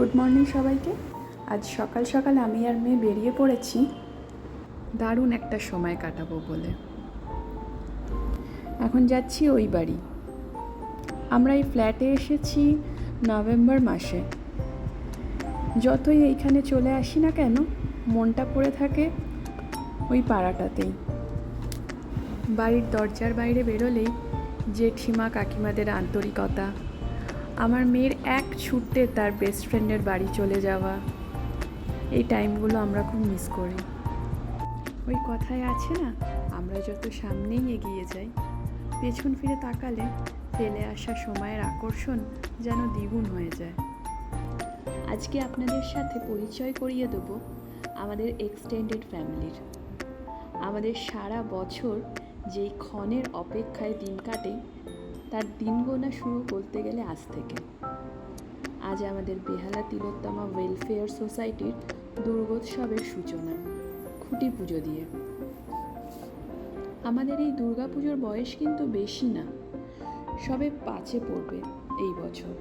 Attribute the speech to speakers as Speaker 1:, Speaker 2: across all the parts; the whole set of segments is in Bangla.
Speaker 1: গুড মর্নিং সবাইকে। আজ সকাল সকাল আমি আর মেয়ে বেরিয়ে পড়েছি দারুণ একটা সময় কাটাবো বলে। এখন যাচ্ছি ওই বাড়ি। আমরা এই ফ্ল্যাটে এসেছি নভেম্বর মাসে। যতই এইখানে চলে আসি না কেন, মনটা পড়ে থাকে ওই পাড়াটাতেই। বাড়ির দরজার বাইরে বেরোলেই জেঠিমা কাকিমাদের আন্তরিকতা, আমার মেয়ের এক ছুটতে তার বেস্ট ফ্রেন্ডের বাড়ি চলে যাওয়া, এই টাইমগুলো আমরা খুব মিস করি। ওই কথায় আছে না, আমরা যত সামনেই এগিয়ে যাই, পেছন ফিরে তাকালে ফেলে আসা সময়ের আকর্ষণ যেন দ্বিগুণ হয়ে যায়। আজকে আপনাদের সাথে পরিচয় করিয়ে দেব আমাদের এক্সটেন্ডেড ফ্যামিলির। আমাদের সারা বছর যেই ক্ষণের অপেক্ষায় দিন কাটে, তার দিন গোনা শুরু করতে গেলে আজ থেকে। আজ আমাদের বেহালা তিলোত্তমা ওয়েলফেয়ার সোসাইটির দুর্গোৎসবের সূচনা খুঁটি পুজো দিয়ে। আমাদের এই দুর্গা পুজোর বয়স কিন্তু বেশি না, সবে 5-এ পড়বে এই বছর।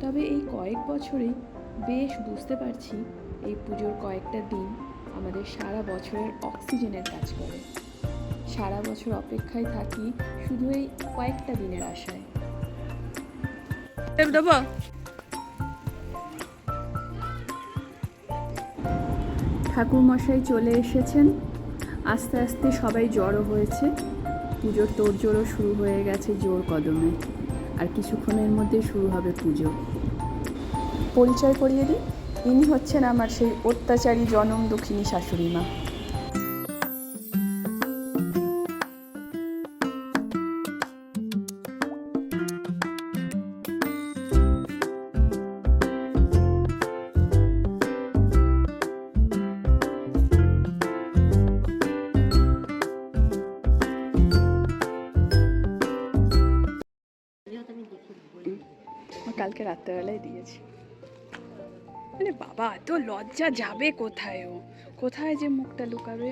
Speaker 1: তবে এই কয়েক বছরেই বেশ বুঝতে পারছি এই পুজোর কয়েকটা দিন আমাদের সারা বছরের অক্সিজেনের কাজ করে। সারা বছর অপেক্ষায় থাকি শুধু এই কয়েকটা দিনের আশায়। ঠাকুরমশাই চলে এসেছেন, আস্তে আস্তে সবাই জড়ো হয়েছে। পুজোর তোড়জোড়ও শুরু হয়ে গেছে জোর কদমে, আর কিছুক্ষণের মধ্যে শুরু হবে পুজো। পরিচয় করিয়ে দিই, ইনি হচ্ছেন আমার সেই অত্যাচারী জনম দুঃখিনী শাশুড়ি মা। কালকে রাত্রেবেলায় দিয়েছি। আরে বাবা, তো লজ্জা যাবে কোথায়? ও কোথায় যে মুখটা লুকাবে?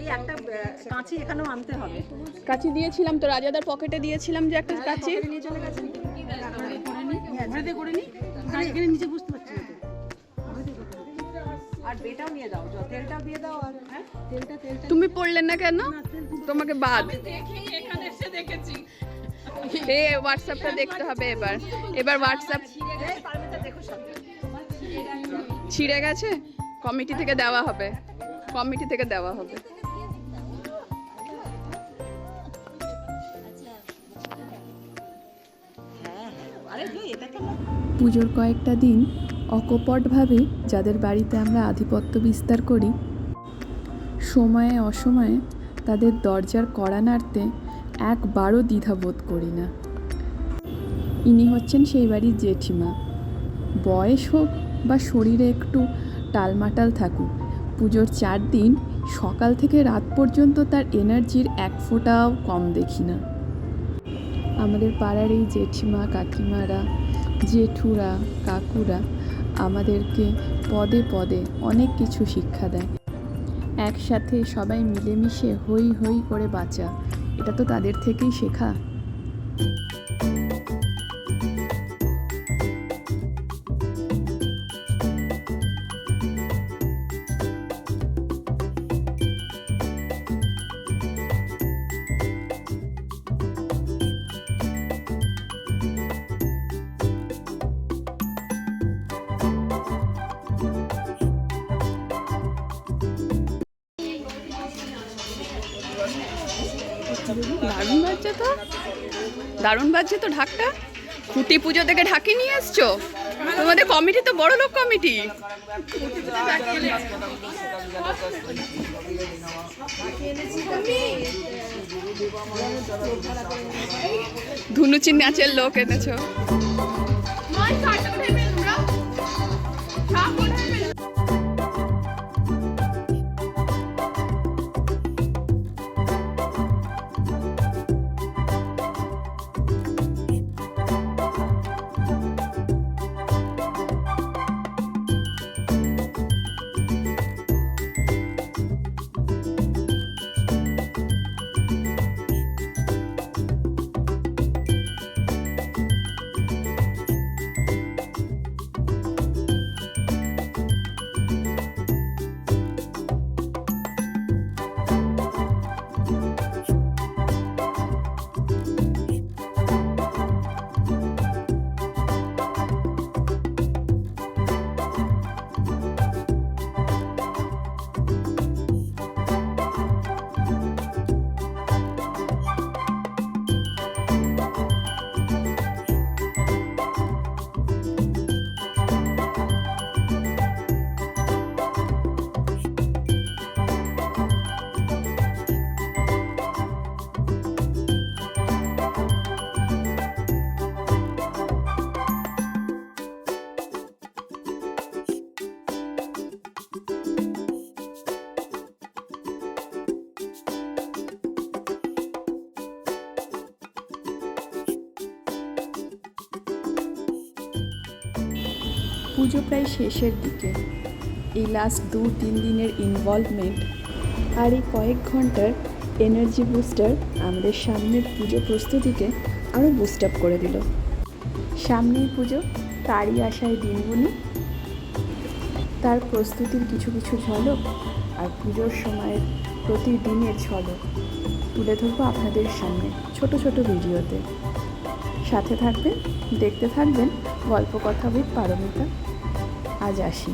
Speaker 2: এই একটা কাঁচি এখানেও আনতে হবে।
Speaker 1: কাঁচি দিয়েছিলাম তো, রাজাদার পকেটে দিয়েছিলাম যে একটা কাঁচি।
Speaker 2: নিয়ে চলে গেছেন করে নি এখানে নিচে বুঝতে পারছি না। আর বেটাও নিয়ে দাও, তেলটাও দিয়ে দাও। আর হ্যাঁ তেলটা
Speaker 1: তুমি পড়লেন না কেন? তোমাকে বাদ
Speaker 2: দেখি এখানে এসে দেখেছি।
Speaker 1: হোয়াটসঅ্যাপটা দেখতে হবে এবার হোয়াটসঅ্যাপ ছিঁড়ে গেছে। কমিটি থেকে দেওয়া হবে। পুজোর কয়েকটা দিন অকপটভাবে যাদের বাড়িতে আমরা আধিপত্য বিস্তার করি, সময়ে অসময়ে তাদের দরজার কড়া নাড়তে একবারও দ্বিধাবোধ করি না। ইনি হচ্ছেন সেই বাড়ির জেঠিমা। বয়স হোক বা শরীরে একটু টালমাটাল থাকুক, পুজোর 4 দিন সকাল থেকে রাত পর্যন্ত তার এনার্জির এক ফোঁটাও কম দেখি না। আমাদের পাড়ার এই জেঠিমা কাকিমারা, জেঠুরা, কাকুরা আমাদেরকে পদে পদে অনেক কিছু শিক্ষা দেয়। একসাথে সবাই মিলেমিশে হই হই করে বাঁচা, এটা তো তাদের থেকেই শেখা। দারুণ বাজছে তো ঢাকটা। খুঁটি পুজো থেকে ঢাকি নিয়ে এসছো? তোমাদের কমিটি তো বড় লোক কমিটি। ধুনুচির নাচের লোক এনেছো। পুজো প্রায় শেষের দিকে। এই লাস্ট 2-3 দিনের ইনভলভমেন্ট আর এই কয়েক ঘন্টার এনার্জি বুস্টার আমাদের সামনের পুজো প্রস্তুতিকে আরও বুস্ট আপ করে দিল। সামনেই পুজো, তারই আশায় দিনগুনি, তার প্রস্তুতির কিছু কিছু ঝলক আর পুজোর সময়ের প্রতিদিনের ঝলক তুলে ধরবো আপনাদের সামনে ছোট ছোট ভিডিওতে। সাথে থাকবেন, দেখতে থাকবেন গল্প কথা উইথ পারমিতা। আজ আসি।